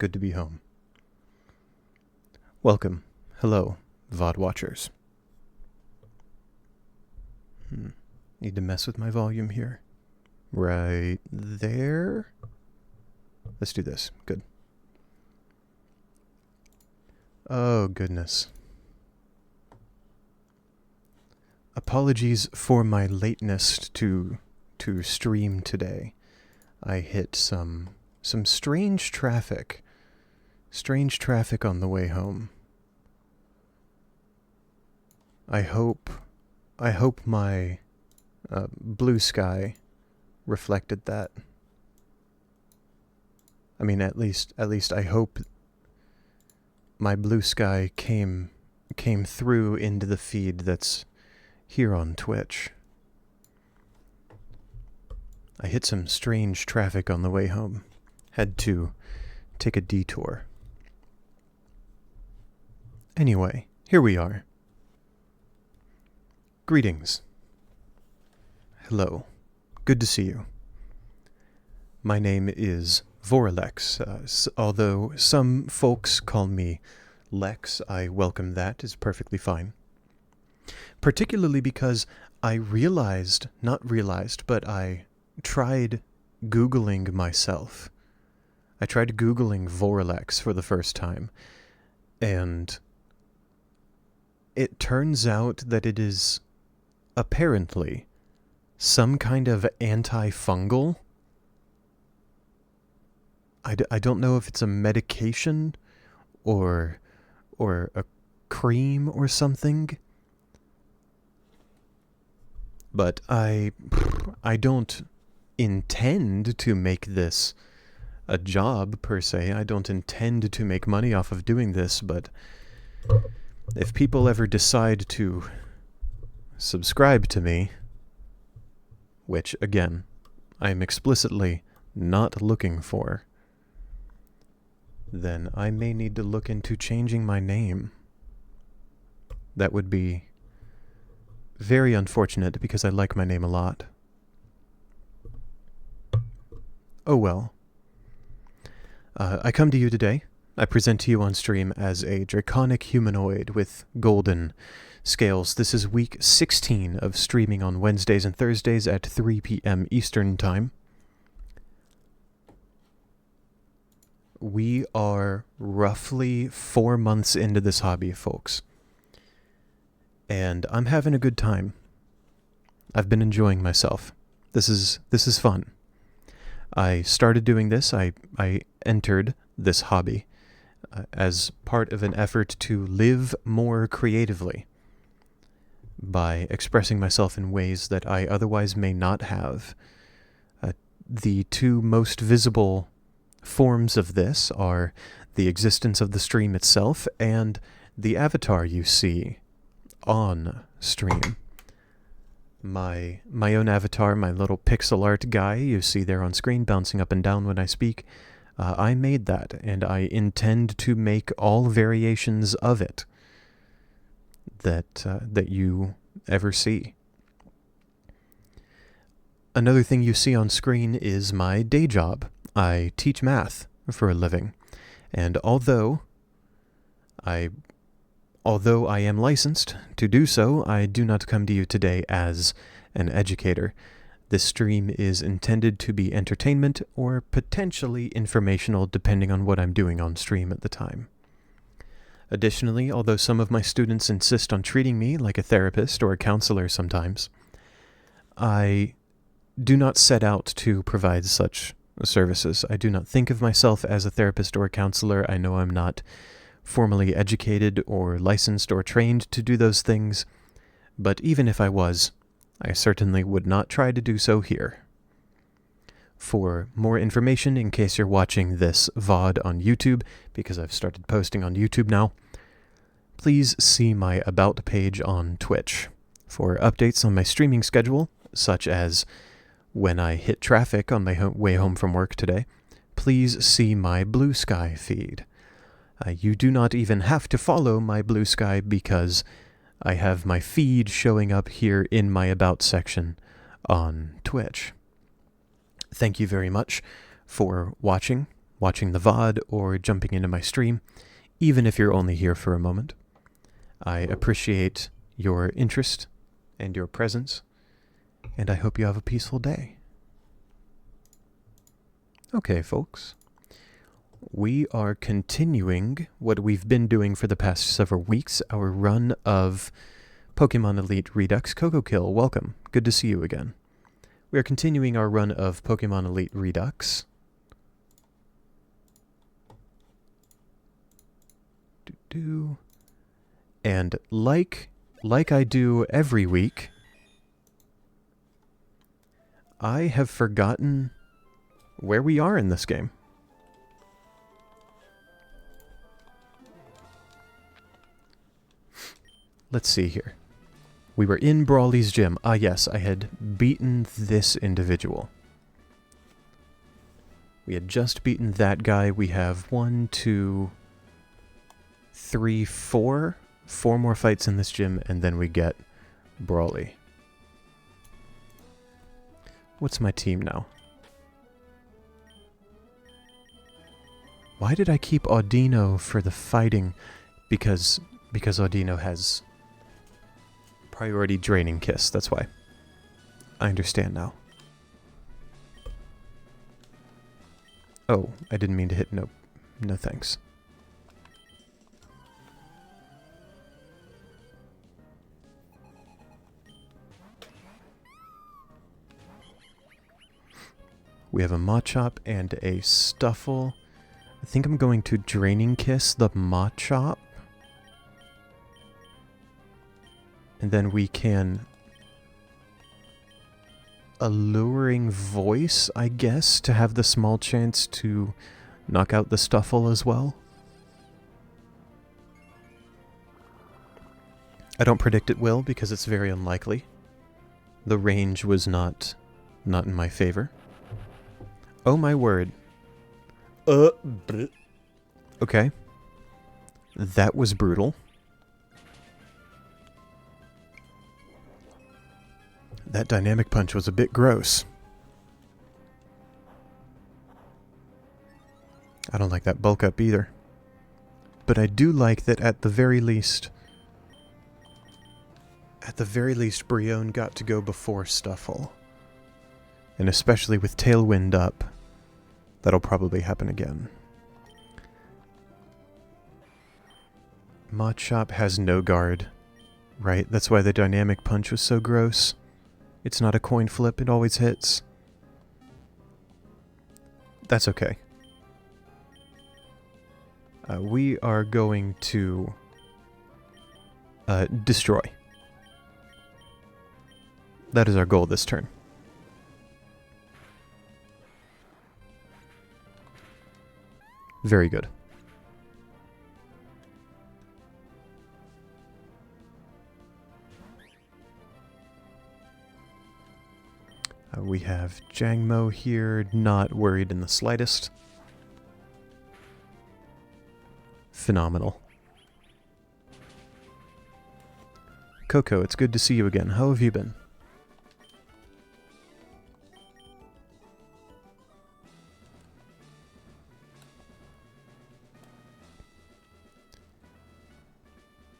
Good to be home. Welcome. Hello, VOD watchers. Need to mess with my volume here. Right there. Let's do this. Good. Oh, goodness. Apologies for my lateness to stream today. I hit some strange traffic. Strange traffic on the way home. I hope my blue sky reflected that. I mean, at least I hope my blue sky came through into the feed that's here on Twitch. I hit some strange traffic on the way home. Had to take a detour. Anyway, here we are. Greetings. Hello. Good to see you. My name is Vorlex, although some folks call me Lex. I welcome that. It's perfectly fine. Particularly because I I tried Googling myself. I tried Googling Vorlex for the first time, and it turns out that it is apparently some kind of antifungal. I don't know if it's a medication or a cream or something. But I don't intend to make this a job, per se. I don't intend to make money off of doing this, but if people ever decide to subscribe to me, which, again, I am explicitly not looking for, then I may need to look into changing my name. That would be very unfortunate because I like my name a lot. Oh well. I come to you today. I present to you on stream as a draconic humanoid with golden scales. This is week 16 of streaming on Wednesdays and Thursdays at 3 p.m. Eastern Time. We are roughly 4 months into this hobby, folks. And I'm having a good time. I've been enjoying myself. This is fun. I started doing this. I entered this hobby as part of an effort to live more creatively by expressing myself in ways that I otherwise may not have. The two most visible forms of this are the existence of the stream itself and the avatar you see on stream. My own avatar, my little pixel art guy you see there on screen bouncing up and down when I speak, I made that, and I intend to make all variations of it that you ever see. Another thing you see on screen is my day job. I teach math for a living, and although I am licensed to do so, I do not come to you today as an educator. This stream is intended to be entertainment or potentially informational depending on what I'm doing on stream at the time. Additionally, although some of my students insist on treating me like a therapist or a counselor sometimes, I do not set out to provide such services. I do not think of myself as a therapist or a counselor. I know I'm not formally educated or licensed or trained to do those things, but even if I was, I certainly would not try to do so here. For more information, in case you're watching this VOD on YouTube, because I've started posting on YouTube now, please see my About page on Twitch. For updates on my streaming schedule, such as when I hit traffic on my way home from work today, please see my Blue Sky feed. You do not even have to follow my Blue Sky because I have my feed showing up here in my About section on Twitch. Thank you very much for watching, watching the VOD or jumping into my stream, even if you're only here for a moment. I appreciate your interest and your presence, and I hope you have a peaceful day. Okay, folks. We are continuing what we've been doing for the past several weeks, our run of Pokemon Elite Redux. Coco Kill, welcome. Good to see you again. We are continuing our run of Pokemon Elite Redux. And like I do every week, I have forgotten where we are in this game. Let's see here. We were in Brawly's gym. Ah, yes, I had beaten this individual. We had just beaten that guy. We have 1, 2, 3, 4. 4 more fights in this gym, and then we get Brawly. What's my team now? Why did I keep Audino for the fighting? Because Audino has priority draining kiss, that's why. I understand now. Oh, I didn't mean to hit no thanks. We have a Machop and a Stuffle. I think I'm going to Draining Kiss the Machop. And then we can Alluring Voice, I guess, to have the small chance to knock out the Stuffle as well. I don't predict it will because it's very unlikely. The range was not in my favor. Oh my word. Okay. That was brutal. That dynamic punch was a bit gross. I don't like that bulk up either. But I do like that at the very least, Brion got to go before Stuffle. And especially with Tailwind up, that'll probably happen again. Machop has no guard, right? That's why the dynamic punch was so gross. It's not a coin flip, it always hits. That's okay. We are going to destroy. That is our goal this turn. Very good. We have Jangmo here, not worried in the slightest. Phenomenal. Coco, it's good to see you again. How have you been?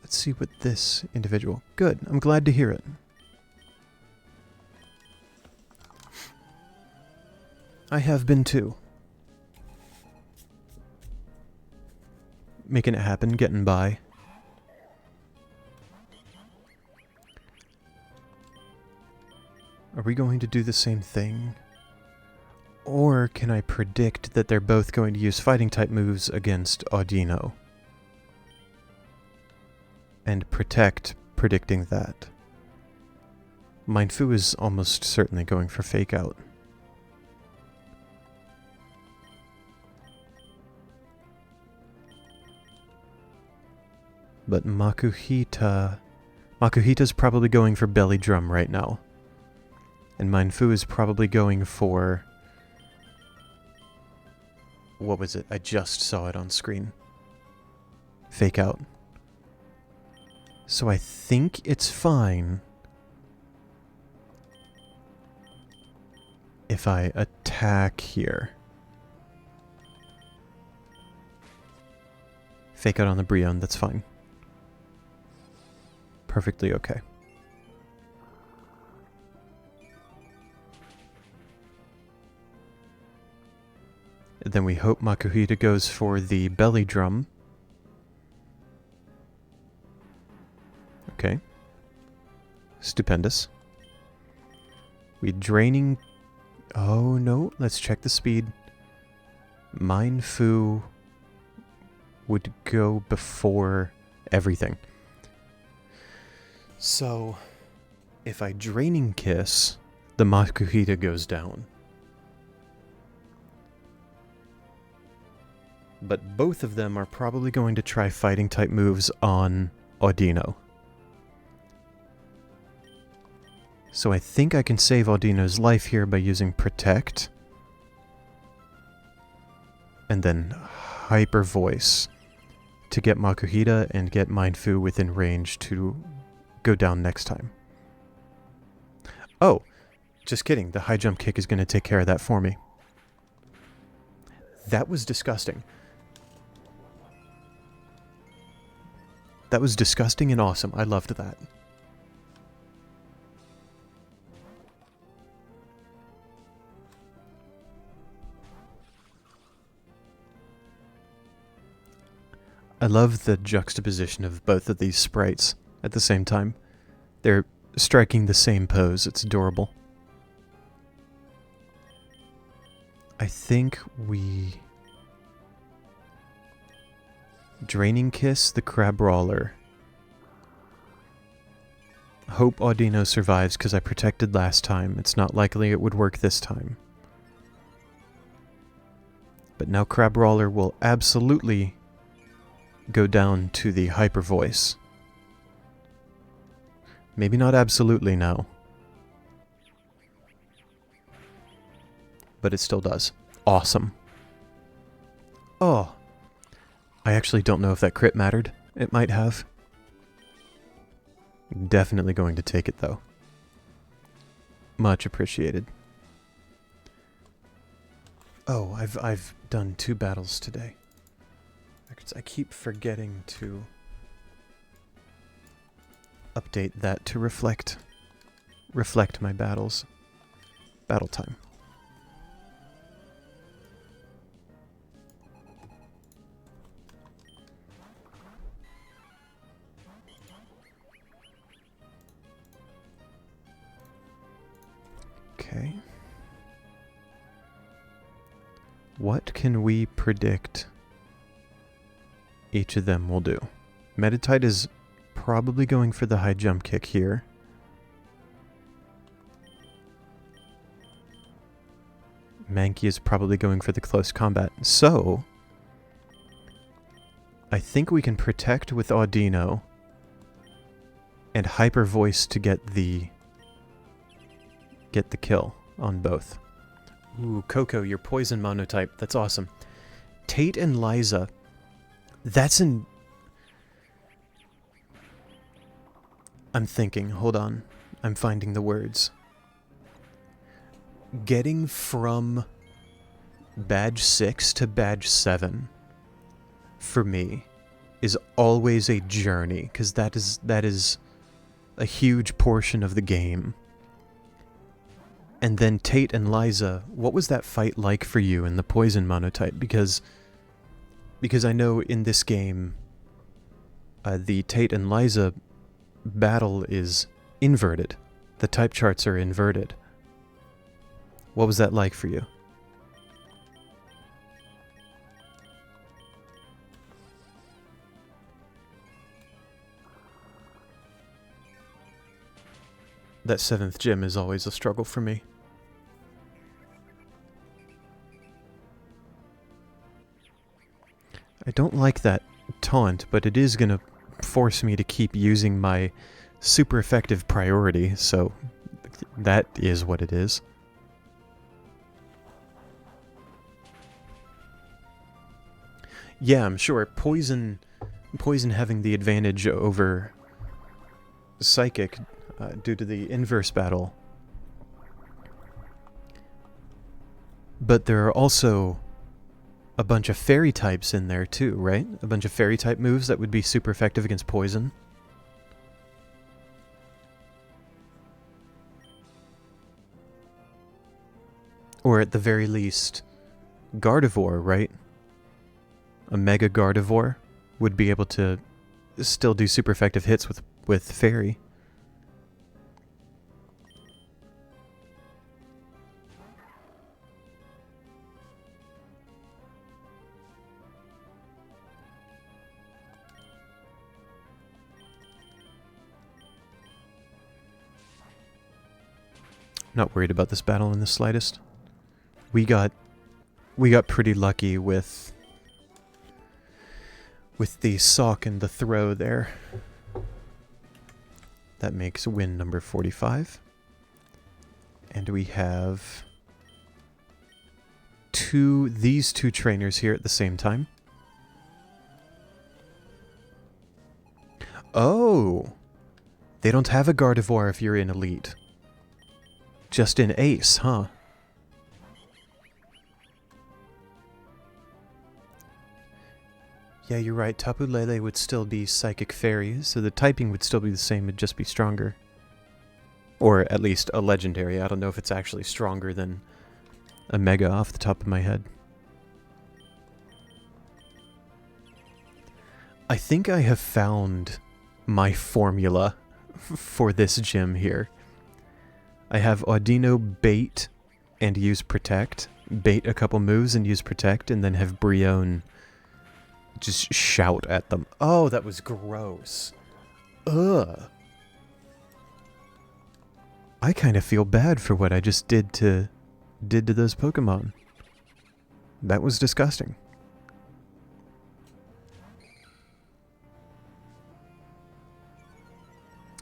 Let's see what this individual... Good, I'm glad to hear it. I have been too. Making it happen, getting by. Are we going to do the same thing? Or can I predict that they're both going to use fighting type moves against Audino? And predicting that. Mindfu is almost certainly going for Fake Out. But Makuhita's probably going for Belly Drum right now. And Mindfu is probably going for... What was it? I just saw it on screen. Fake Out. So I think it's fine if I attack here. Fake out on the Brion, that's fine. Perfectly okay. And then we hope Makuhita goes for the belly drum. Okay. Stupendous. We draining... Oh no, let's check the speed. Mind Fu would go before everything. So, if I Draining Kiss, the Makuhita goes down. But both of them are probably going to try fighting type moves on Audino. So I think I can save Audino's life here by using Protect. And then Hyper Voice to get Makuhita and get Mind Fu within range to go down next time. Oh, just kidding. The high jump kick is going to take care of that for me. That was disgusting. That was disgusting and awesome. I loved that. I love the juxtaposition of both of these sprites at the same time. They're striking the same pose. It's adorable. I think we... Draining Kiss the Crab Brawler. Hope Audino survives because I protected last time. It's not likely it would work this time. But now Crab Brawler will absolutely go down to the Hyper Voice. Maybe not absolutely now. But it still does. Awesome. Oh. I actually don't know if that crit mattered. It might have. Definitely going to take it though. Much appreciated. Oh, I've done 2 battles today. I keep forgetting to update that to reflect my battles. Battle time. Okay. What can we predict each of them will do? Meditite is probably going for the high jump kick here. Mankey is probably going for the close combat. So, I think we can protect with Audino and Hyper Voice to get the kill on both. Ooh, Coco, you're poison monotype. That's awesome. Tate and Liza. That's an... I'm thinking. Hold on. I'm finding the words. Getting from badge 6 to badge 7 for me is always a journey, because that is a huge portion of the game. And then Tate and Liza, what was that fight like for you in the poison monotype? Because I know in this game, the Tate and Liza battle is inverted. The type charts are inverted. What was that like for you? That 7th gym is always a struggle for me. I don't like that taunt, but it is going to force me to keep using my super effective priority, so that is what it is. Yeah, I'm sure. Poison having the advantage over Psychic due to the inverse battle. But there are also a bunch of fairy types in there too, right? A bunch of fairy type moves that would be super effective against poison. Or at the very least, Gardevoir, right? A Mega Gardevoir would be able to still do super effective hits with Fairy. Not worried about this battle in the slightest. We got pretty lucky with the sock and the throw there. That makes win number 45. And we have these two trainers here at the same time. Oh! They don't have a Gardevoir if you're in Elite. Just in Ace, huh? Yeah, you're right. Tapu Lele would still be Psychic Fairy, so the typing would still be the same, it'd just be stronger. Or at least a Legendary. I don't know if it's actually stronger than a Mega off the top of my head. I think I have found my formula for this gym here. I have Audino bait and use Protect. Bait a couple moves and use Protect, and then have Brion just shout at them. Oh, that was gross. Ugh. I kind of feel bad for what I just did to those Pokemon. That was disgusting.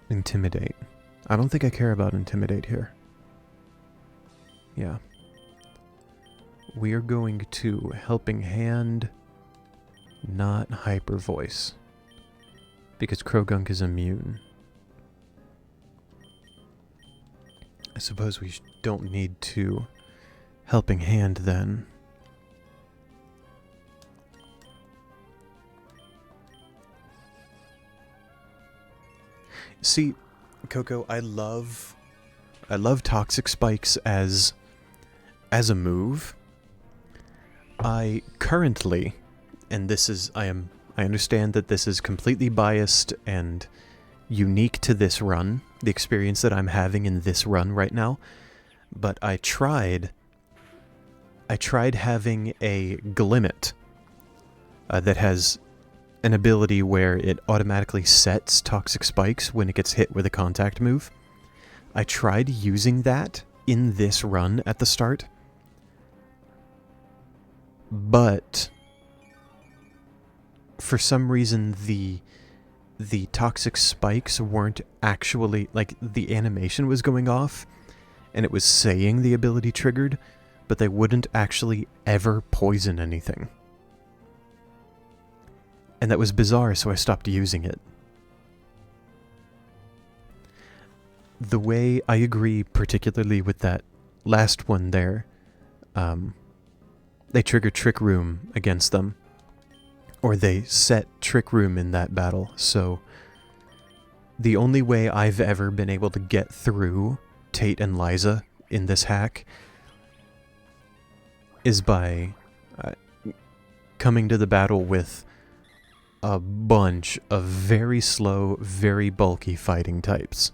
Intimidate. I don't think I care about Intimidate here. Yeah. We are going to Helping Hand, not Hyper Voice. Because Krogunk is immune. I suppose we don't need to Helping Hand then. See, Coco, I love Toxic Spikes as a move. I currently, and this is I understand that this is completely biased and unique to this run, the experience that I'm having in this run right now, but I tried having a Glimmet that has an ability where it automatically sets Toxic Spikes when it gets hit with a contact move. I tried using that in this run at the start, but for some reason the Toxic Spikes weren't actually, like, the animation was going off and it was saying the ability triggered, but they wouldn't actually ever poison anything. And that was bizarre, so I stopped using it. The way I agree particularly with that last one there, they trigger Trick Room against them. Or they set Trick Room in that battle, so the only way I've ever been able to get through Tate and Liza in this hack is by coming to the battle with a bunch of very slow, very bulky fighting types.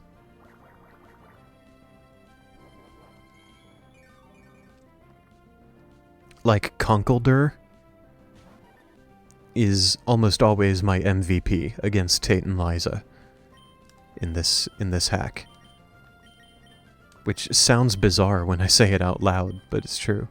Like Conkeldurr is almost always my MVP against Tate and Liza in this hack. Which sounds bizarre when I say it out loud, but it's true.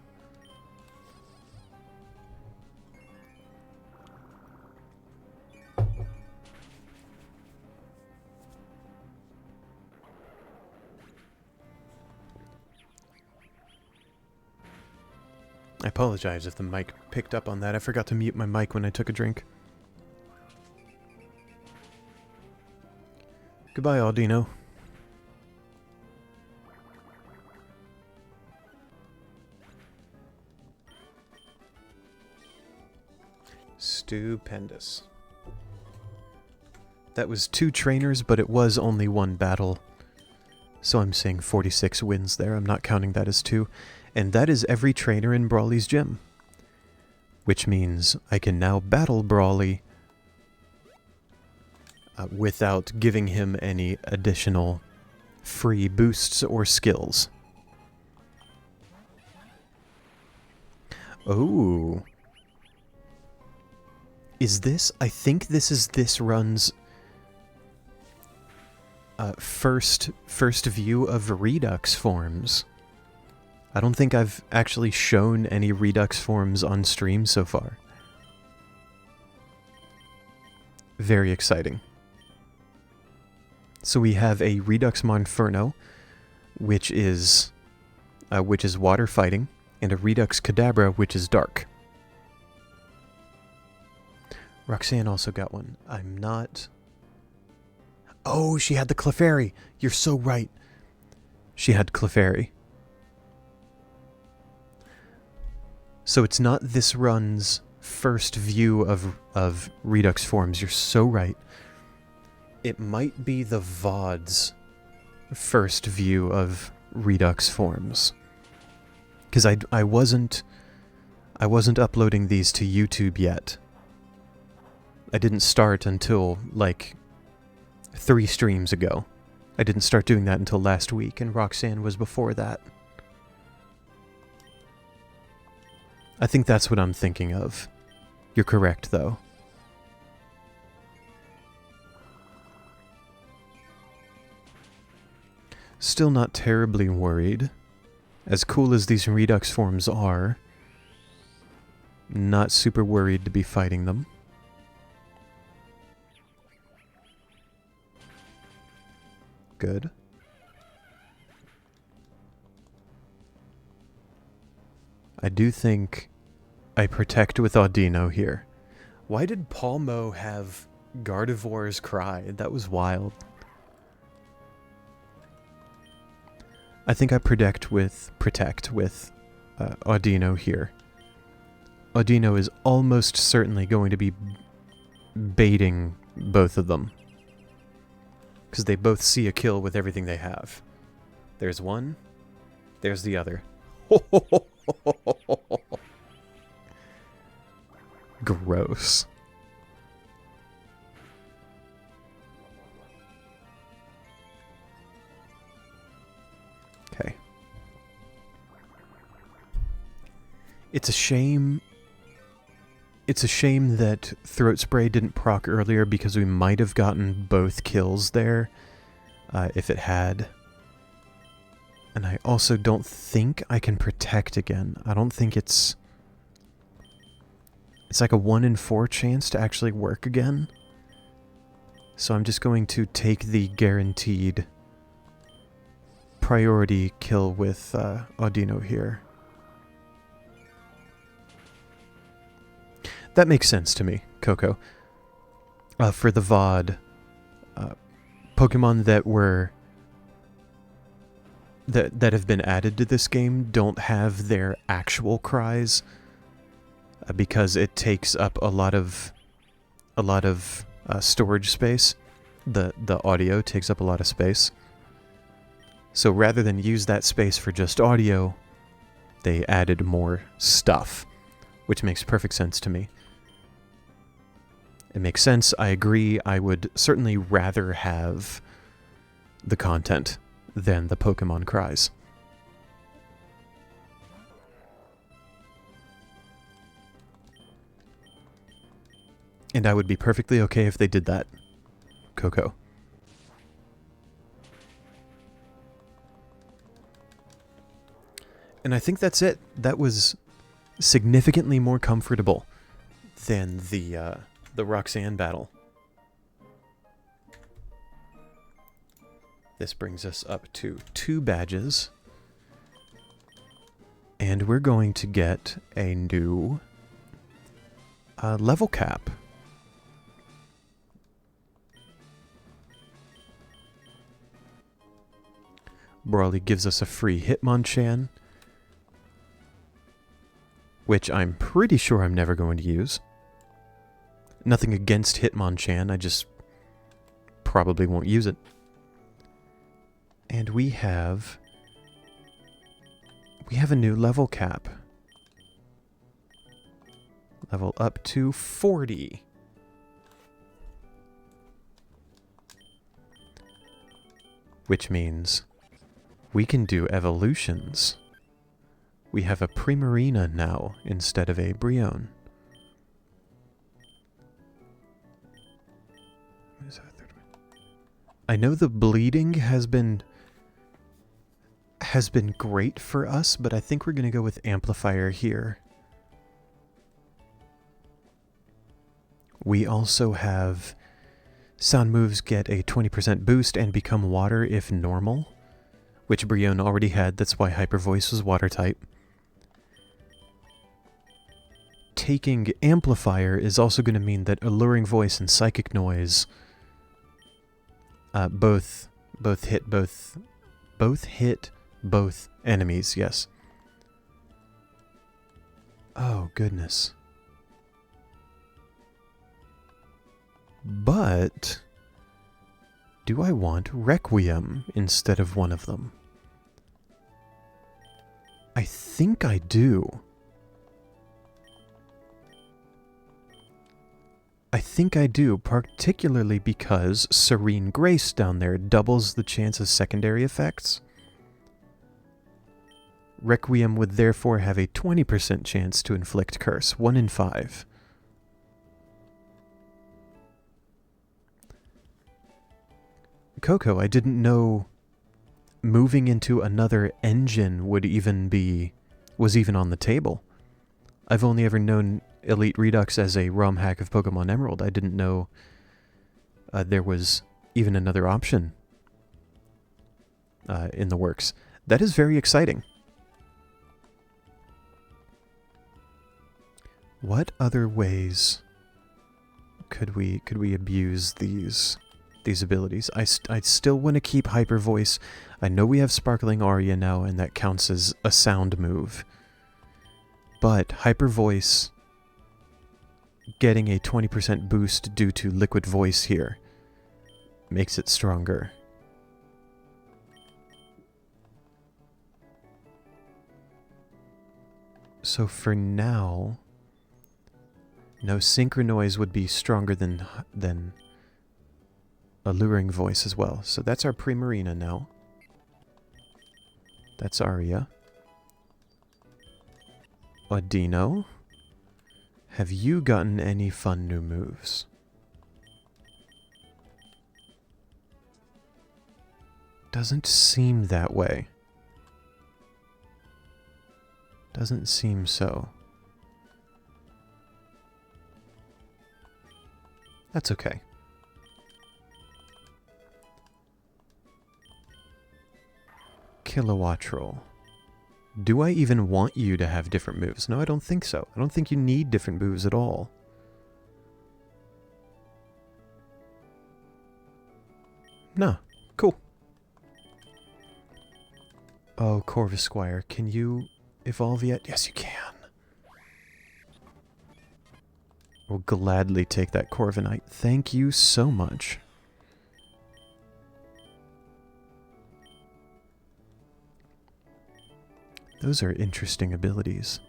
I apologize if the mic picked up on that. I forgot to mute my mic when I took a drink. Goodbye, Audino. Stupendous. That was 2 trainers, but it was only 1 battle. So I'm saying 46 wins there. I'm not counting that as 2. And that is every trainer in Brawly's gym. Which means I can now battle Brawly without giving him any additional free boosts or skills. Oh. Is this... I think this is this run's first view of Redux forms. I don't think I've actually shown any Redux forms on stream so far. Very exciting. So we have a Redux Monferno, which is water fighting, and a Redux Kadabra, which is dark. Roxanne also got one. I'm not... Oh, she had the Clefairy! You're so right. She had Clefairy. So it's not this run's first view of Redux forms. You're so right. It might be the VOD's first view of Redux forms. Because I wasn't uploading these to YouTube yet. I didn't start until, like, 3 streams ago. I didn't start doing that until last week, and Roxanne was before that. I think that's what I'm thinking of. You're correct, though. Still not terribly worried. As cool as these Redux forms are, not super worried to be fighting them. Good. I do think I protect with Audino here. Why did Palmo have Gardevoir's Cry? That was wild. I think I protect with Audino here. Audino is almost certainly going to be baiting both of them. Because they both see a kill with everything they have. There's one. There's the other. Gross. Okay. It's a shame. It's a shame that Throat Spray didn't proc earlier because we might have gotten both kills there if it had. And I also don't think I can protect again. I don't think it's... It's like a 1 in 4 chance to actually work again. So I'm just going to take the guaranteed priority kill with Audino here. That makes sense to me, Coco. For the VOD, Pokemon that were... that have been added to this game don't have their actual cries because it takes up a lot of storage space. The audio takes up a lot of space. So rather than use that space for just audio, they added more stuff, which makes perfect sense to me. It makes sense, I agree, I would certainly rather have the content than the Pokemon cries. And I would be perfectly okay if they did that, Coco. And I think that's it. That was significantly more comfortable than the Roxanne battle. This brings us up to 2 badges. And we're going to get a new level cap. Brawly gives us a free Hitmonchan, which I'm pretty sure I'm never going to use. Nothing against Hitmonchan, I just probably won't use it. And we have a new level cap. Level up to 40. Which means we can do evolutions. We have a Primarina now instead of a Brionne. I know the bleeding has been great for us, but I think we're going to go with Amplifier here. We also have sound moves get a 20% boost and become water if normal, which Brionne already had. That's why Hyper Voice was water type. Taking Amplifier is also going to mean that Alluring Voice and Psychic Noise both hit both enemies. Yes. Oh goodness. But do I want Requiem instead of one of them? I think I do. I think I do, particularly because Serene Grace down there doubles the chance of secondary effects. Requiem would therefore have a 20% chance to inflict curse, 1 in 5. Coco, I didn't know moving into another engine was even on the table. I've only ever known Elite Redux as a ROM hack of Pokemon Emerald. I didn't know there was even another option in the works. That is very exciting. What other ways could we abuse these abilities? I still want to keep Hyper Voice. I know we have Sparkling Aria now, and that counts as a sound move. But Hyper Voice getting a 20% boost due to Liquid Voice here makes it stronger. So for now, no, Synchronoise would be stronger than Alluring Voice as well. So that's our Primarina now. That's Aria. Audino, have you gotten any fun new moves? Doesn't seem that way. Doesn't seem so. That's okay. Kilowattrel. Do I even want you to have different moves? No, I don't think so. I don't think you need different moves at all. No. Cool. Oh, Corvisquire, can you evolve yet? Yes, you can. We'll gladly take that Corviknight. Thank you so much. Those are interesting abilities.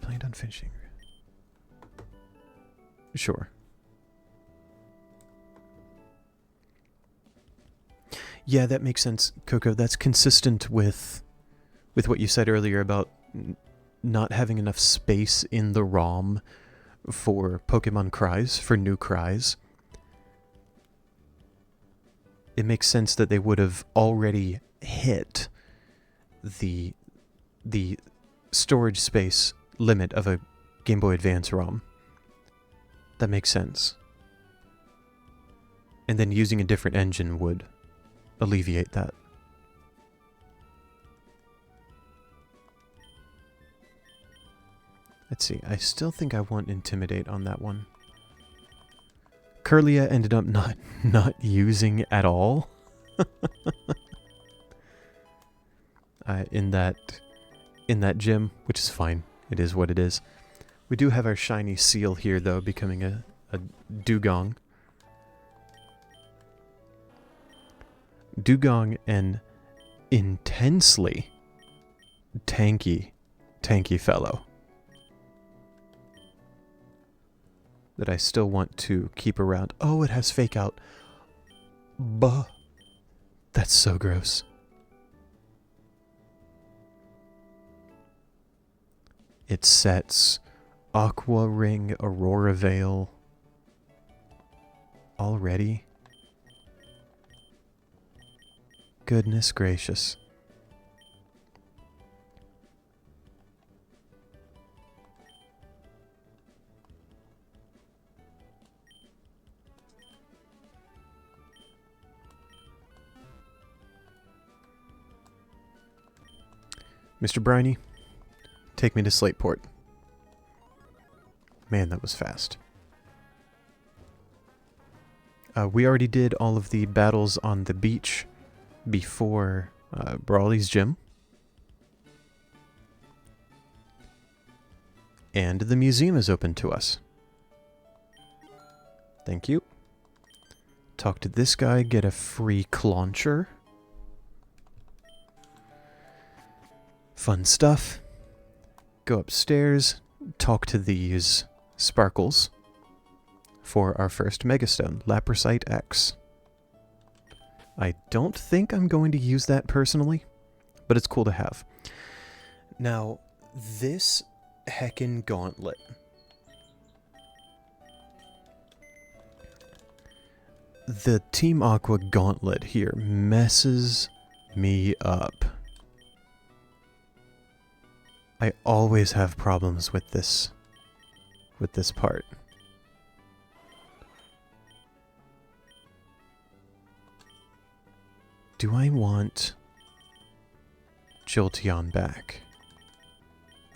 Planned on finishing. Sure. Yeah, that makes sense, Coco. That's consistent with what you said earlier about not having enough space in the ROM for Pokemon cries, for new cries. It makes sense that they would have already hit the storage space limit of a Game Boy Advance ROM. That makes sense. And then using a different engine would alleviate that. Let's see, I still think I want Intimidate on that one. Kirlia ended up not using at all. In that in that gym, which is fine. It is what it is. We do have our shiny seal here, though, becoming a dugong. Dugong, an intensely tanky fellow that I still want to keep around. Oh, it has fake out. Buh. That's so gross. It sets Aqua Ring, Aurora Veil already. Goodness gracious. Mr. Briny, take me to Slateport. Man, that was fast. We already did all of the battles on the beach before Brawly's gym. And the museum is open to us. Thank you. Talk to this guy, get a free clauncher. Fun stuff. Go upstairs, talk to these sparkles for our first megastone, Laprasite X. I don't think I'm going to use that personally, but it's cool to have. Now, this heckin' gauntlet. The Team Aqua gauntlet here messes me up. I always have problems with this part. Do I want Jolteon back?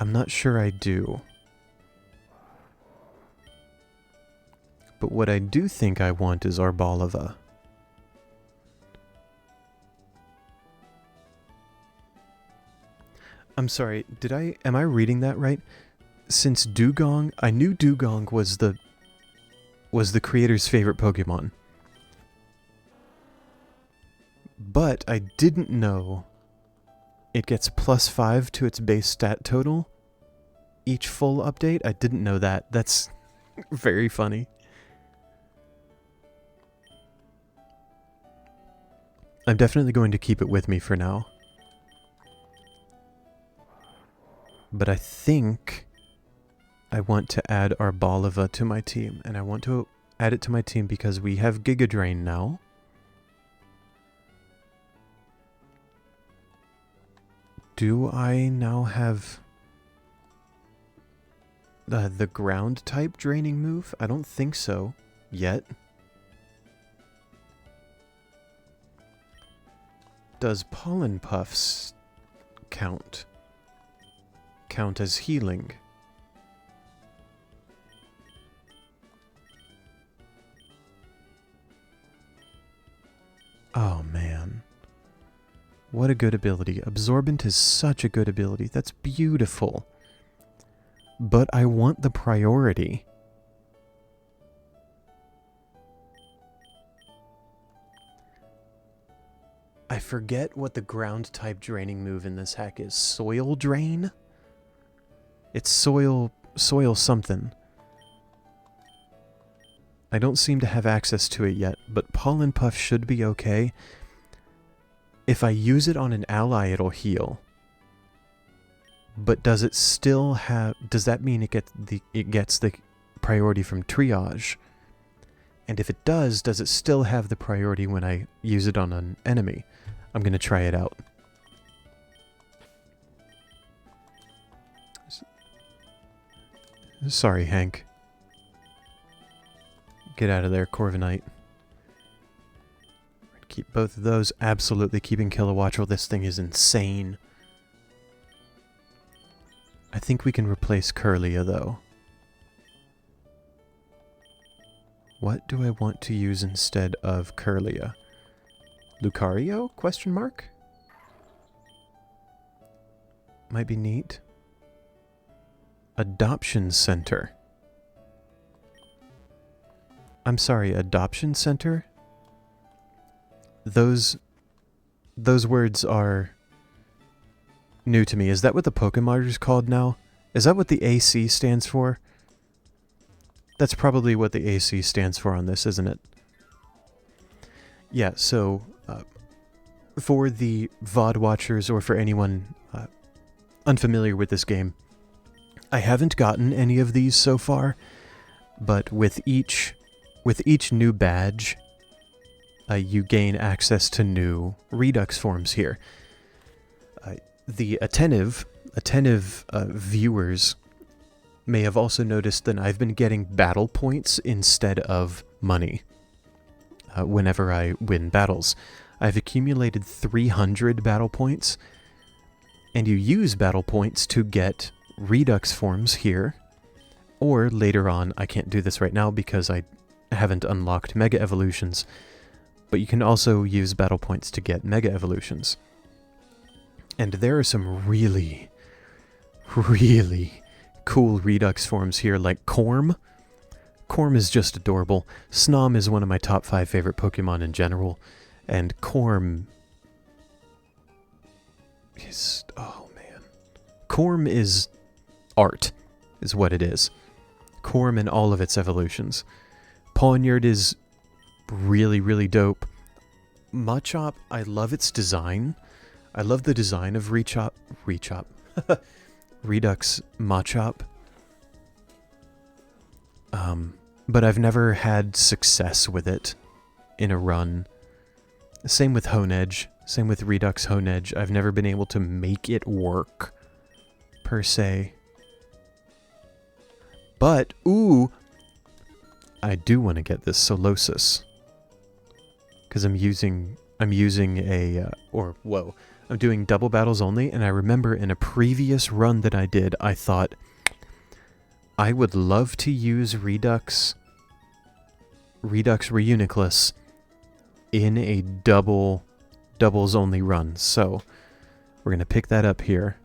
I'm not sure I do. But what I do think I want is Arboliva. I'm sorry, am I reading that right? Since Dugong, I knew Dugong was the creator's favorite Pokemon. But I didn't know it gets +5 to its base stat total each full update. I didn't know that. That's very funny. I'm definitely going to keep it with me for now. But I think I want to add Arboliva to my team. And I want to add it to my team because we have Giga Drain now. Do I now have the ground type draining move? I don't think so yet. Does Pollen Puffs count as healing? Oh man. What a good ability. Absorbent is such a good ability. That's beautiful. But I want the priority. I forget what the ground type draining move in this hack is. Soil Drain? It's soil something. I don't seem to have access to it yet, but Pollen Puff should be okay. If I use it on an ally, it'll heal. But does it still have... Does that mean it gets the priority from triage? And if it does it still have the priority when I use it on an enemy? I'm going to try it out. Sorry, Hank. Get out of there, Corviknight. Keep both of those. Absolutely keeping Kilowattrel. This thing is insane. I think we can replace Kirlia, though. What do I want to use instead of Kirlia? Lucario? Question mark? might be neat. Adoption Center. I'm sorry, Adoption Center? Those words are new to me. Is that what the Pokemon is called now? Is that what the AC stands for? That's probably what the AC stands for on this, isn't it? Yeah, so for the VOD watchers or for anyone unfamiliar with this game, I haven't gotten any of these so far, but with each new badge, you gain access to new Redux forms here. The attentive viewers may have also noticed that I've been getting battle points instead of money whenever I win battles. I've accumulated 300 battle points, and you use battle points to get Redux forms here, or later on, I can't do this right now because I haven't unlocked Mega Evolutions, but you can also use battle points to get Mega Evolutions. And there are some really, really cool Redux forms here, like Corm. Corm is just adorable. Snom is one of my top 5 favorite Pokemon in general, and Corm is... oh man. Corm is art, is what it is. Corm in all of its evolutions. Pawniard is really, really dope. Machop, I love its design. I love the design of Redux Machop. But I've never had success with it in a run. Same with Honedge. Same with Redux Honedge. I've never been able to make it work, per se. But, ooh, I do want to get this Solosis. Because I'm using a, I'm doing double battles only, and I remember in a previous run that I did, I thought, I would love to use Redux Reuniclus in a doubles only run. So, we're going to pick that up here.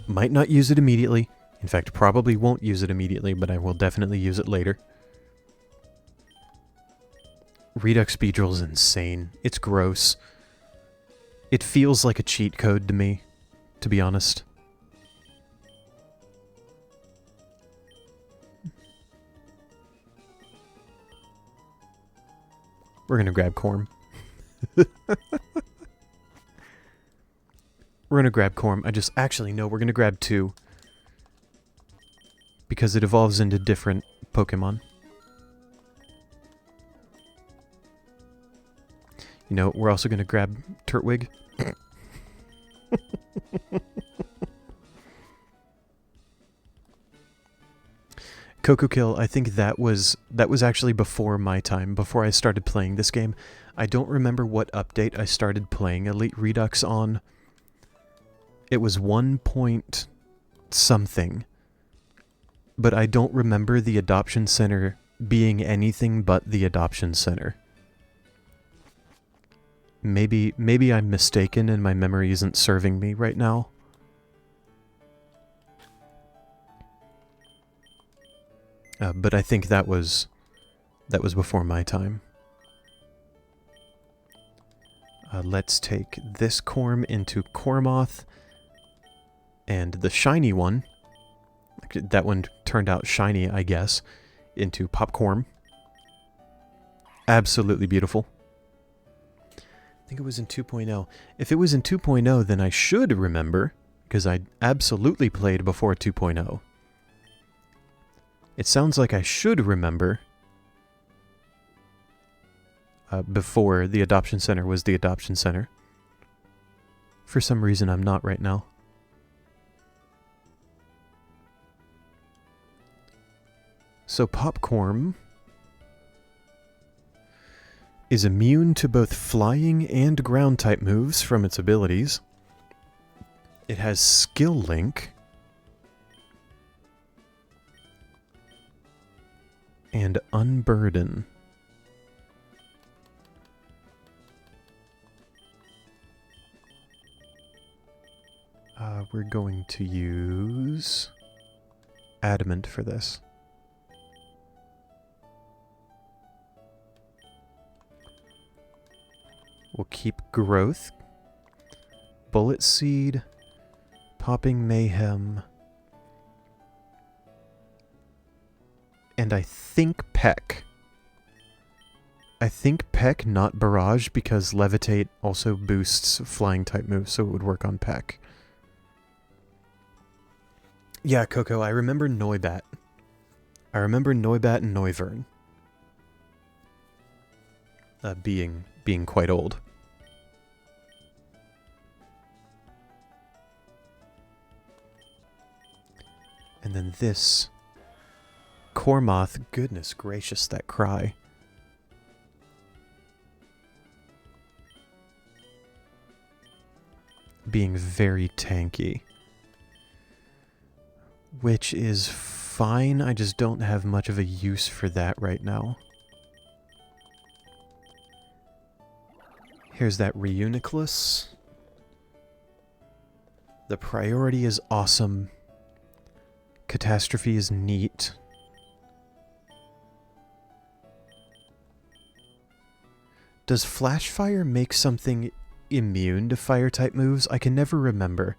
Might not use it immediately. In fact, probably won't use it immediately, but I will definitely use it later. Redux Beedrill is insane. It's gross. It feels like a cheat code to me, to be honest. We're gonna grab Corm. We're gonna grab Corm. Actually, no, we're gonna grab 2. Because it evolves into different Pokemon. You know, we're also gonna grab Turtwig. Coco Kill, I think that was actually before my time, before I started playing this game. I don't remember what update I started playing Elite Redux on. It was 1 point something. But I don't remember the Adoption Center being anything but the Adoption Center. Maybe I'm mistaken and my memory isn't serving me right now. But I think that was before my time. Let's take this Corm into Cormoth, and the shiny one, that one turned out shiny, I guess, into Popcorn. Absolutely beautiful. I think it was in 2.0. If it was in 2.0, then I should remember, because I absolutely played before 2.0. It sounds like I should remember before the Adoption Center was the Adoption Center. For some reason, I'm not right now. So Popcorn is immune to both flying and ground type moves from its abilities. It has Skill Link and Unburden. We're going to use adamant for this. We'll keep growth, bullet seed, popping mayhem, and I think peck. I think peck, not barrage, because levitate also boosts flying type moves, so it would work on peck. Yeah, Coco, I remember Noibat. I remember Noibat and Noivern. Being quite old. And then this Cormoth, goodness gracious, that cry. Being very tanky. Which is fine, I just don't have much of a use for that right now. Here's that Reuniclus. The priority is awesome. Catastrophe is neat. Does Flash Fire make something immune to fire-type moves? I can never remember.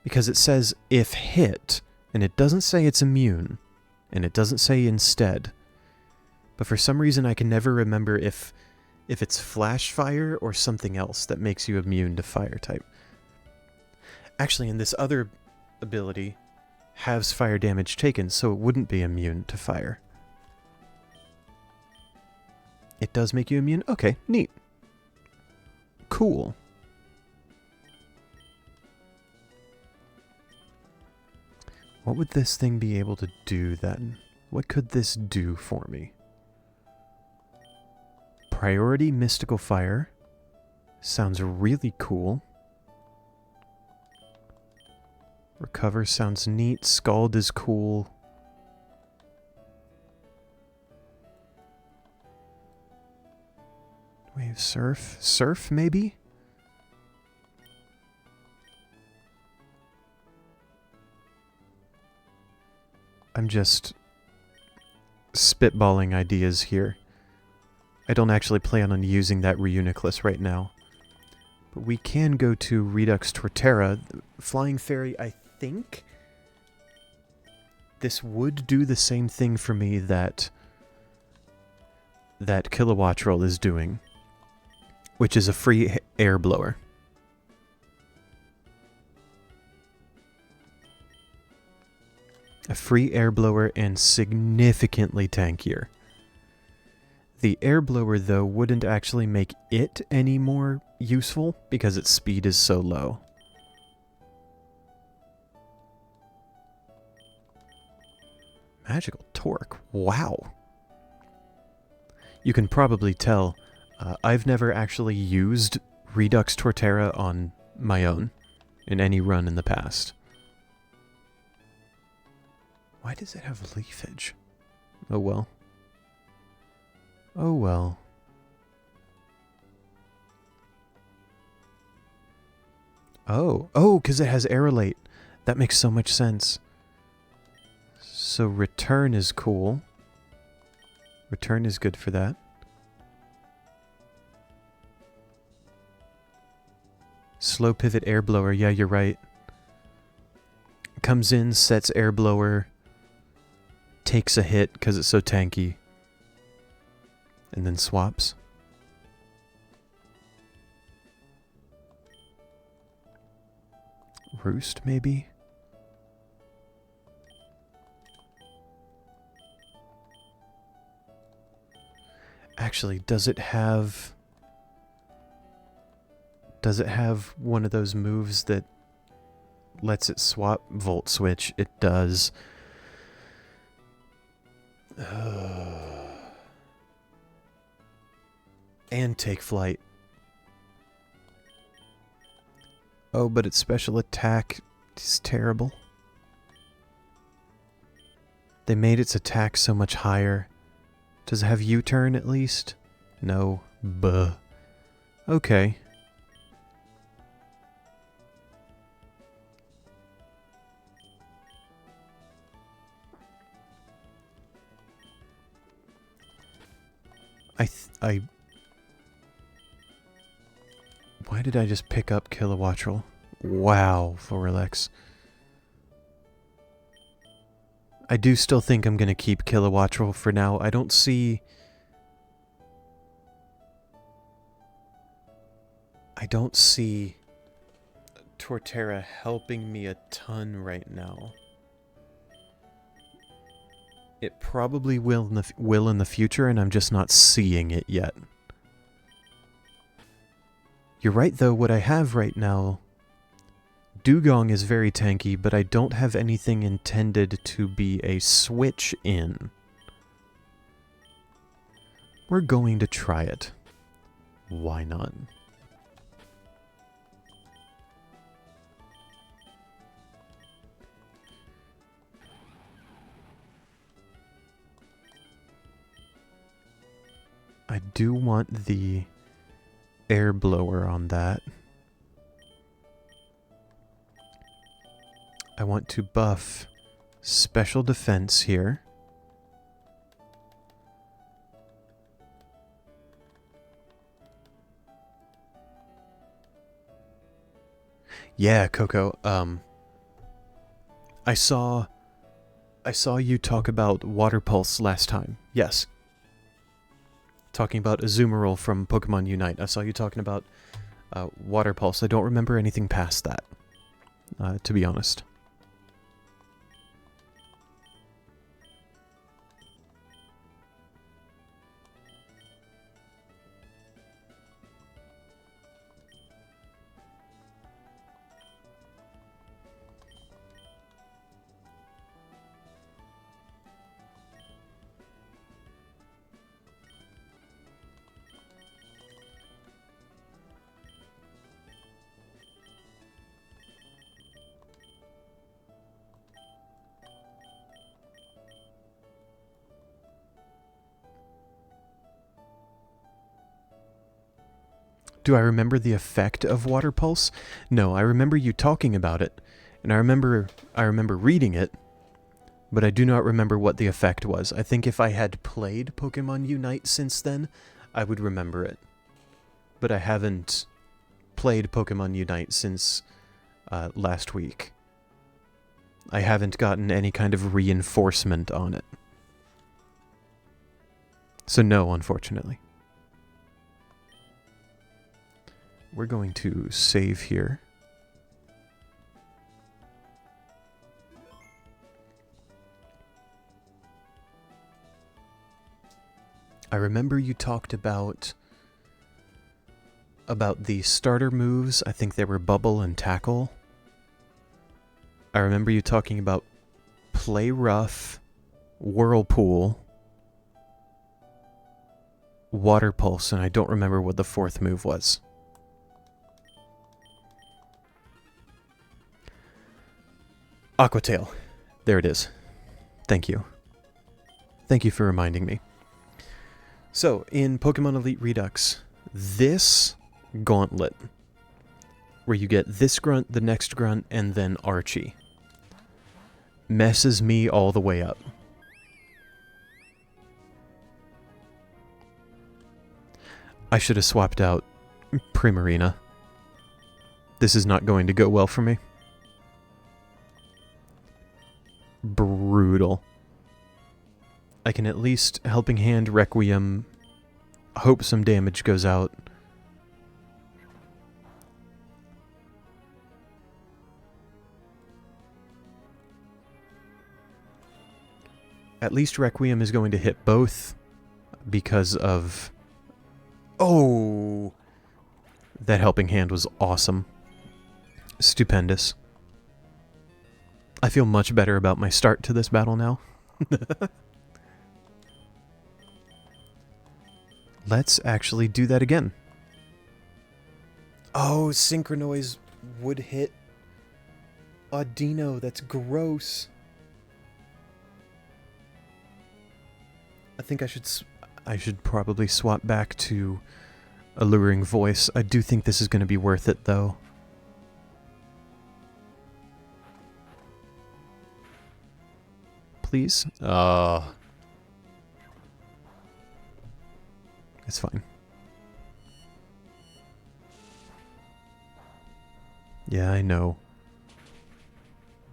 Because it says if hit, and it doesn't say it's immune, and it doesn't say instead. But for some reason I can never remember if it's Flash Fire or something else that makes you immune to fire-type. Actually, in this other ability, halves fire damage taken, so it wouldn't be immune to fire. It does make you immune? Okay, neat. Cool. What would this thing be able to do then? What could this do for me? Priority Mystical Fire. Sounds really cool. Recover sounds neat. Scald is cool. Wave Surf? Surf, maybe? I'm just spitballing ideas here. I don't actually plan on using that Reuniclus right now. But we can go to Redux Torterra. Flying Fairy, I think this would do the same thing for me that Kilowattrel is doing, which is a free air blower. A free air blower and significantly tankier. The air blower, though, wouldn't actually make it any more useful because its speed is so low. Magical Torque. Wow. You can probably tell I've never actually used Redux Torterra on my own in any run in the past. Why does it have leafage? Oh well. Oh well. Oh, because it has Aerolate. That makes so much sense. So Return is cool. Return is good for that. Slow Pivot Air Blower, yeah, you're right. Comes in, sets Air Blower, takes a hit because it's so tanky, and then swaps. Roost, maybe? Actually, does it have one of those moves that lets it swap? Volt Switch? It does. And Take Flight. Oh, but its special attack is terrible. They made its attack so much higher. Does it have U-turn at least? No. Buh. Okay. Why did I just pick up Kilowattrel? Wow, Forelex. I do still think I'm gonna keep Kilowattrel for now. I don't see Torterra helping me a ton right now. It probably will in the future, and I'm just not seeing it yet. You're right, though. What I have right now, Dugong is very tanky, but I don't have anything intended to be a switch in. We're going to try it. Why not? I do want the air blower on that. I want to buff special defense here. Yeah, Coco. I saw you talk about Water Pulse last time. Yes. Talking about Azumarill from Pokemon Unite. I saw you talking about Water Pulse. I don't remember anything past that, to be honest. Do I remember the effect of Water Pulse? No, I remember you talking about it, and I remember reading it, but I do not remember what the effect was. I think if I had played Pokemon Unite since then, I would remember it. But I haven't played Pokemon Unite since last week. I haven't gotten any kind of reinforcement on it. So no, unfortunately. We're going to save here. I remember you talked about the starter moves. I think they were Bubble and Tackle. I remember you talking about Play Rough, Whirlpool, Water Pulse, and I don't remember what the fourth move was. Aqua Tail. There it is. Thank you. Thank you for reminding me. So, in Pokemon Elite Redux, this gauntlet, where you get this grunt, the next grunt, and then Archie, messes me all the way up. I should have swapped out Primarina. This is not going to go well for me. Brutal. I can at least Helping Hand, Requiem, hope some damage goes out. At least Requiem is going to hit both because of... Oh! That Helping Hand was awesome. Stupendous. I feel much better about my start to this battle now. Let's actually do that again. Oh, Synchronoise would hit Audino. That's gross. I think I should probably swap back to Alluring Voice. I do think this is going to be worth it, though. Please? It's fine. Yeah, I know.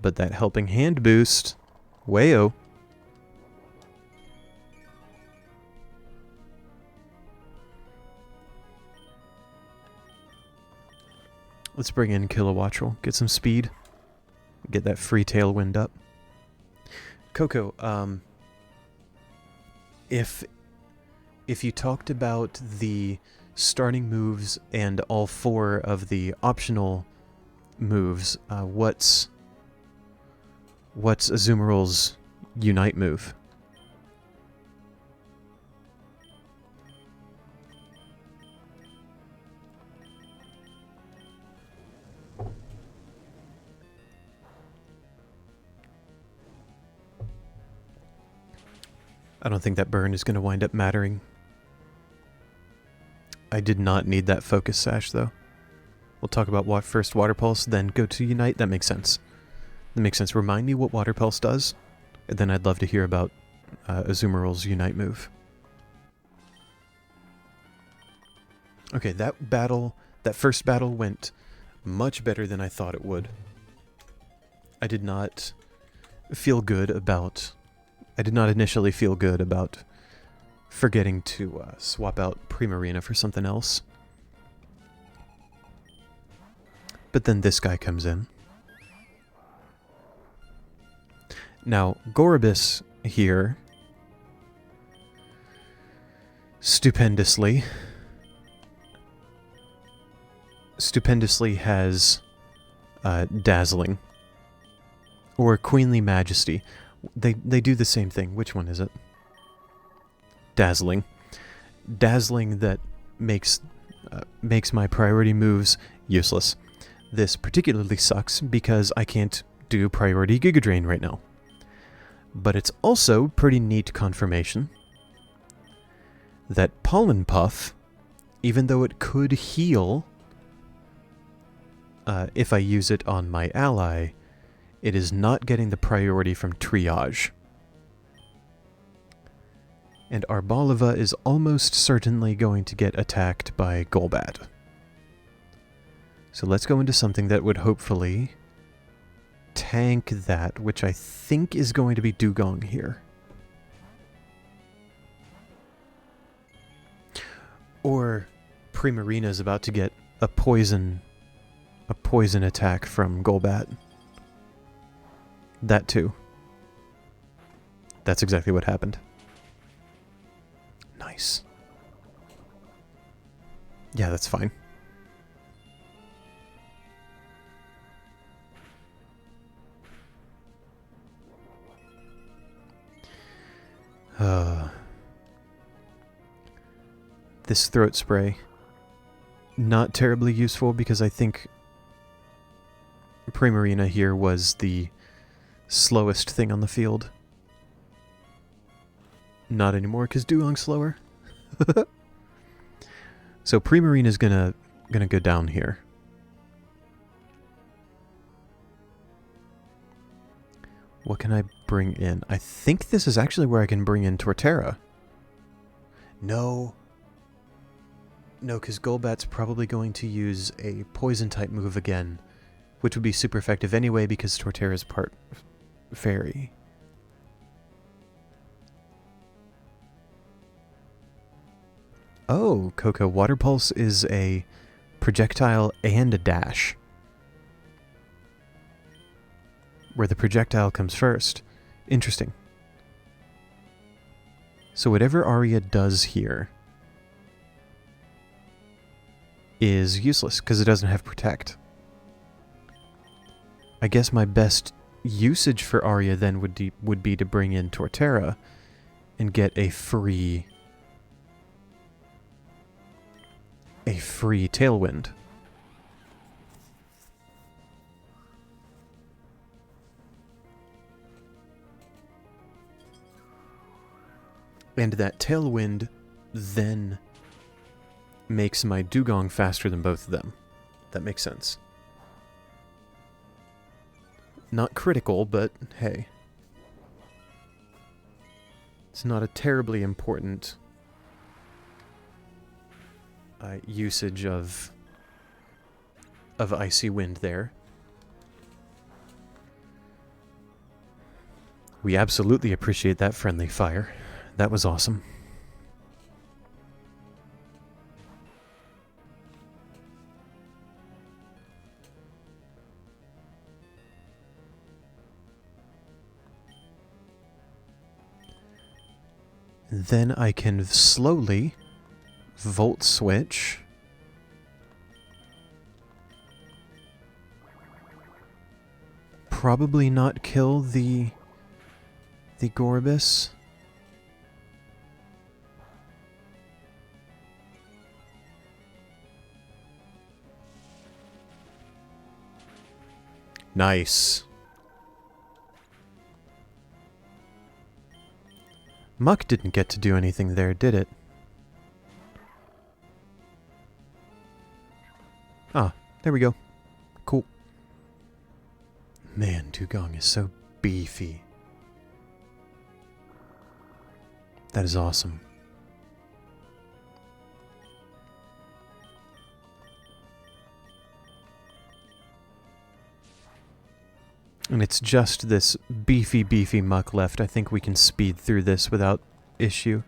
But that helping hand boost, wayo. Let's bring in Kilowattrel, get some speed, get that free tailwind up. Coco, if you talked about the starting moves and all 4 of the optional moves, what's Azumarill's Unite move? I don't think that burn is going to wind up mattering. I did not need that focus sash, though. We'll talk about first Water Pulse, then go to Unite. That makes sense. That makes sense. Remind me what Water Pulse does, and then I'd love to hear about Azumarill's Unite move. Okay, that first battle went much better than I thought it would. I did not initially feel good about forgetting to swap out Primarina for something else. But then this guy comes in. Now, Gorobus here, stupendously has Dazzling. Or Queenly Majesty. They do the same thing. Which one is it? Dazzling. Dazzling that makes my priority moves useless. This particularly sucks because I can't do priority Giga Drain right now. But it's also pretty neat confirmation that Pollen Puff, even though it could heal if I use it on my ally, it is not getting the priority from Triage. And Arboliva is almost certainly going to get attacked by Golbat. So let's go into something that would hopefully tank that, which I think is going to be Dugong here. Or Primarina is about to get a poison attack from Golbat. That too. That's exactly what happened. Nice. Yeah, that's fine. This throat spray, not terribly useful because I think Primarina here was the slowest thing on the field. Not anymore because Dugong's slower. So Primarina's gonna go down here. What can I bring in? I think this is actually where I can bring in Torterra. No. No, because Golbat's probably going to use a poison-type move again, which would be super effective anyway because Torterra's part fairy. Oh, Coco, Water Pulse is a projectile and a dash, where the projectile comes first. Interesting. So whatever Arya does here is useless because it doesn't have Protect. I guess my best usage for Arya then would be to bring in Torterra and get a free Tailwind. And that Tailwind then makes my Dugong faster than both of them. That makes sense. Not critical, but hey. It's not a terribly important usage of Icy Wind there. We absolutely appreciate that friendly fire. That was awesome. Then I can slowly volt switch. Probably not kill the Gorbis. Nice. Muck didn't get to do anything there, did it? Ah, there we go. Cool. Man, Dugong is so beefy. That is awesome. And it's just this beefy Muck left. I think we can speed through this without issue.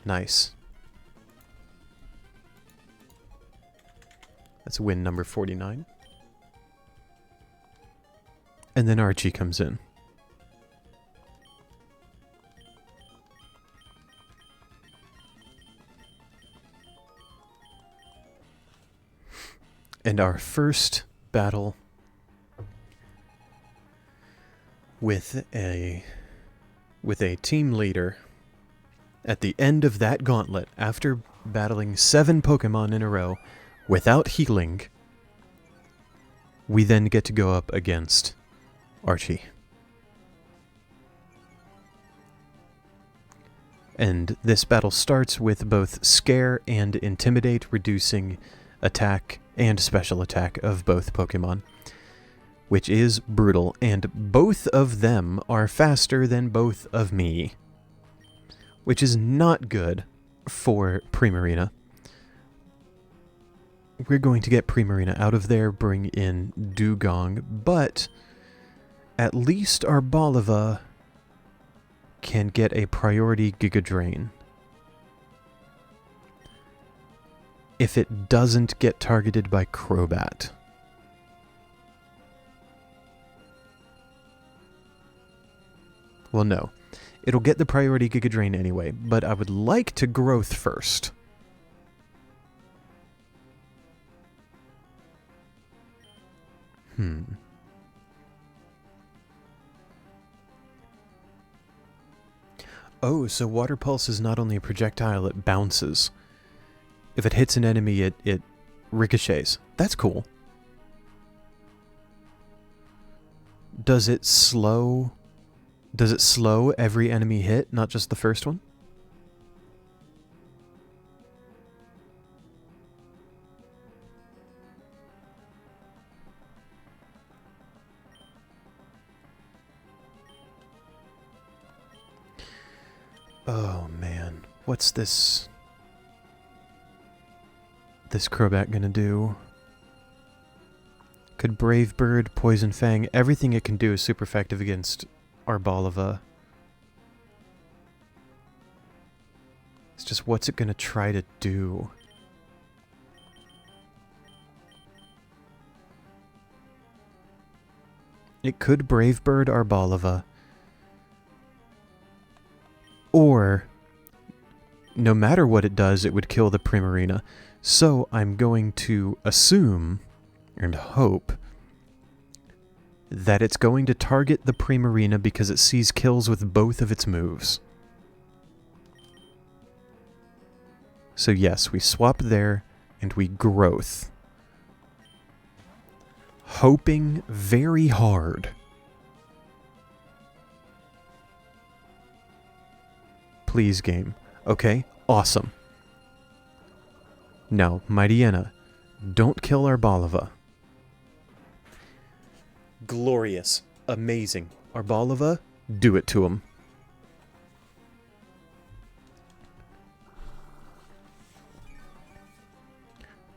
Nice. That's win number 49. And then Archie comes in. And our first battle with a team leader at the end of that gauntlet, after battling 7 Pokemon in a row without healing, we then get to go up against Archie. And this battle starts with both Scare and Intimidate, reducing attack and special attack of both Pokemon, which is brutal, and both of them are faster than both of me, which is not good for Primarina. We're going to get Primarina out of there, bring in Dugong, but at least our Boliva can get a priority Giga Drain. If it doesn't get targeted by Crobat. Well, no. It'll get the priority Giga Drain anyway, but I would like to Growth first. Oh, so Water Pulse is not only a projectile, it bounces. If it hits an enemy, it ricochets. That's cool. Does it slow every enemy hit, not just the first one? Oh man, what's this Crobat gonna do? Could Brave Bird, Poison Fang, everything it can do is super effective against Arboliva. It's just what's it gonna try to do? It could Brave Bird Arboliva. Or, no matter what it does, it would kill the Primarina. So I'm going to assume and hope that it's going to target the Primarina because it sees kills with both of its moves. So yes, we swap there and we Growth. Hoping very hard. Please, game. Okay, awesome. Now, Mightyena, don't kill Arboliva. Glorious. Amazing. Arboliva, do it to him.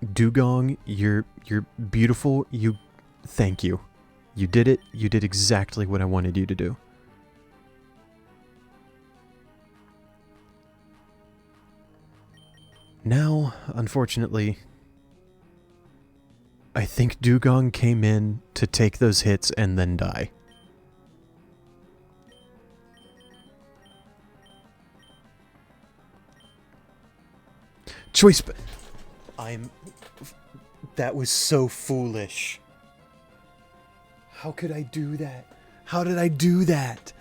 Dugong, you're beautiful. Thank you. You did it. You did exactly what I wanted you to do. Now, unfortunately, I think Dugong came in to take those hits and then die. Choice... That was so foolish. How could I do that? How did I do that?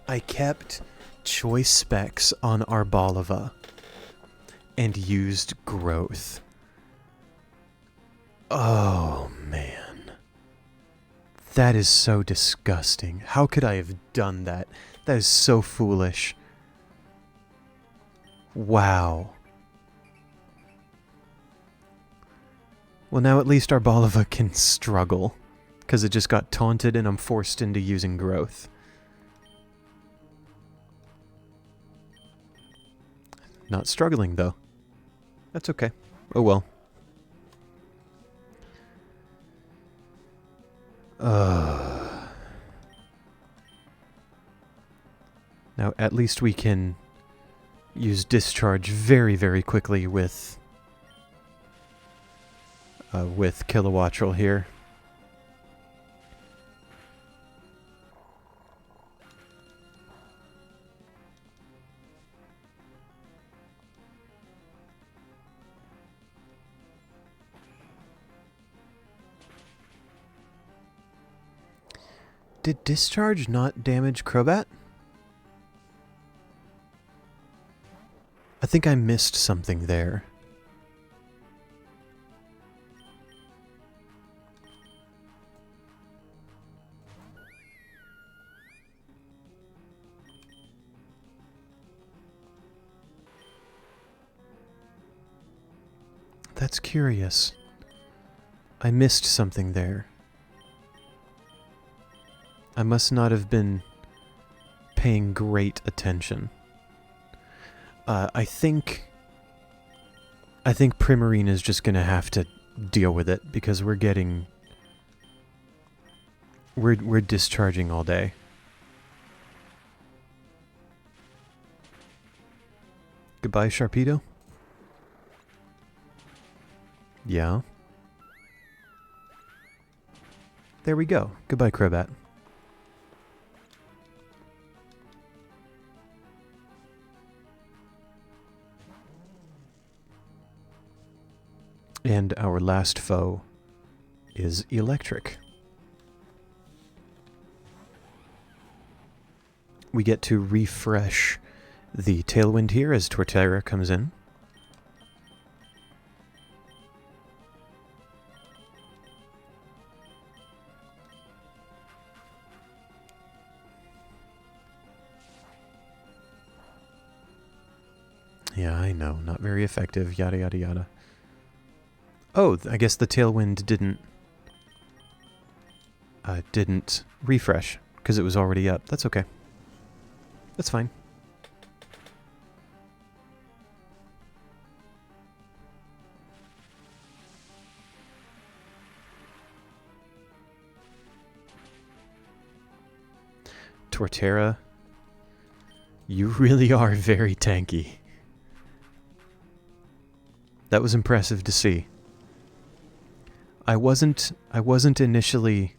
I kept choice specs on Arbalava and used growth. Oh, man. That is so disgusting. How could I have done that? That is so foolish. Wow. Well, now at least Arbalava can struggle, because it just got taunted and I'm forced into using growth. Not struggling, though. That's okay. Oh well. Now, at least we can use discharge very, very quickly with Kilowattrel here. Did discharge not damage Crobat? I think I missed something there. That's curious. I missed something there. I must not have been paying great attention. I think Primarine is just gonna have to deal with it because we're discharging all day. Goodbye, Sharpedo. Yeah. There we go. Goodbye, Crobat. And our last foe is electric. We get to refresh the Tailwind here as Torterra comes in. Yeah, I know. Not very effective. Yada, yada, yada. Oh, I guess the Tailwind didn't refresh because it was already up. That's okay. That's fine. Torterra, you really are very tanky. That was impressive to see. I wasn't initially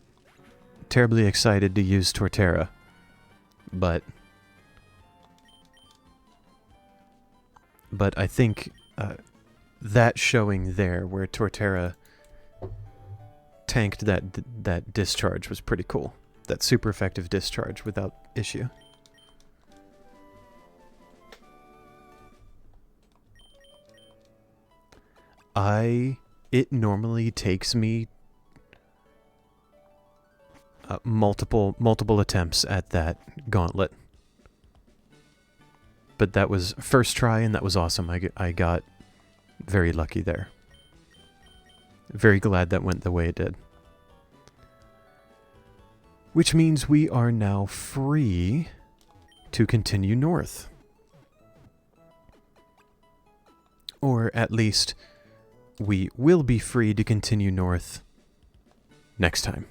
terribly excited to use Torterra, but I think that showing there where Torterra tanked that discharge was pretty cool. That super effective discharge without issue. It normally takes me multiple attempts at that gauntlet. But that was first try and that was awesome. I got very lucky there. Very glad that went the way it did. Which means we are now free to continue north. Or at least we will be free to continue north next time.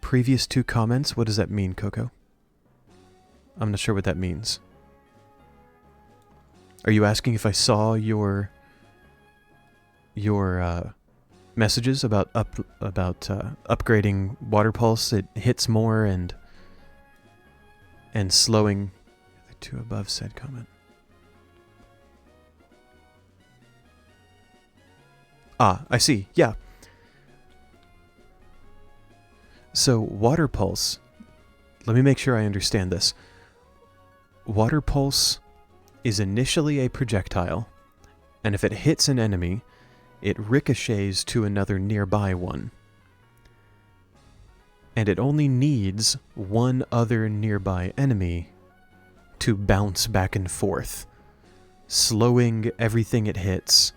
Previous 2 comments, what does that mean, Coco? I'm not sure what that means. Are you asking if I saw your messages about upgrading Water Pulse? It hits more and slowing the 2 above said comment. Ah, I see. Yeah. So Water Pulse, let me make sure I understand this. Water Pulse is initially a projectile, and if it hits an enemy, it ricochets to another nearby one. And it only needs one other nearby enemy to bounce back and forth, slowing everything it hits.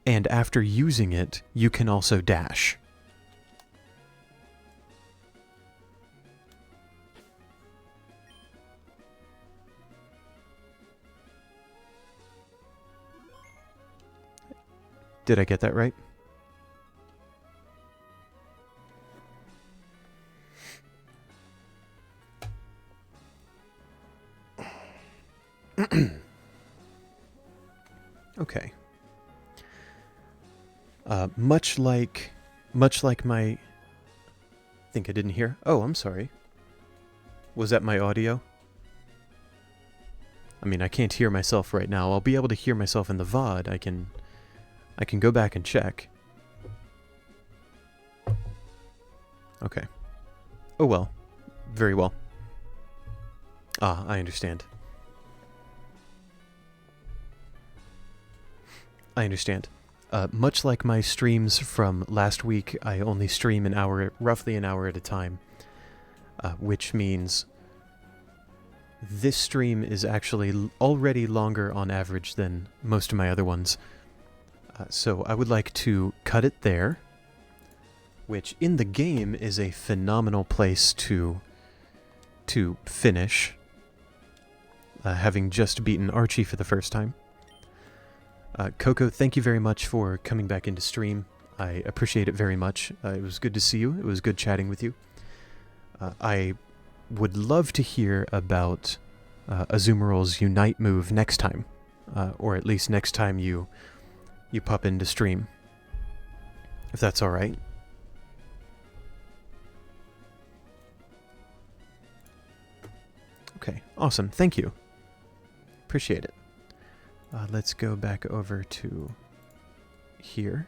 And after using it, you can also dash. Did I get that right? Okay. Much like my... I think I didn't hear. Oh, I'm sorry. Was that my audio? I mean, I can't hear myself right now. I'll be able to hear myself in the VOD. I can go back and check. Okay. Oh well. Very well. Ah, I understand. I understand. Much like my streams from last week, I only stream roughly an hour at a time, which means this stream is actually already longer on average than most of my other ones. So I would like to cut it there, which in the game is a phenomenal place to finish, having just beaten Archie for the first time. Coco, thank you very much for coming back into stream. I appreciate it very much. It was good to see you. It was good chatting with you. I would love to hear about Azumarill's Unite move next time, or at least next time you pop into stream, if that's all right. Okay, awesome. Thank you. Appreciate it. Let's go back over to here.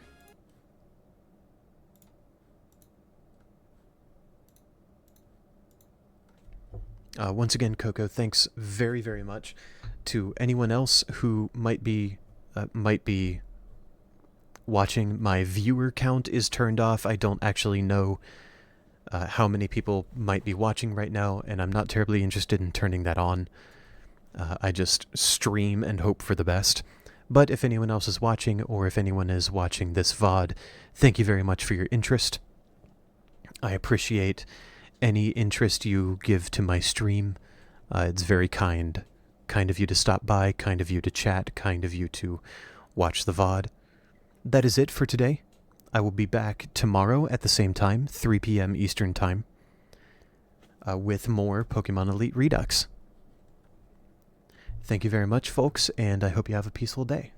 Once again, Coco, thanks very, very much. To anyone else who might be watching, my viewer count is turned off. I don't actually know how many people might be watching right now, and I'm not terribly interested in turning that on. I just stream and hope for the best. But if anyone else is watching, or if anyone is watching this VOD, thank you very much for your interest. I appreciate any interest you give to my stream. It's very kind of you to stop by, kind of you to chat, kind of you to watch the VOD. That is it for today. I will be back tomorrow at the same time, 3 p.m. Eastern Time, with more Pokemon Elite Redux. Thank you very much, folks, and I hope you have a peaceful day.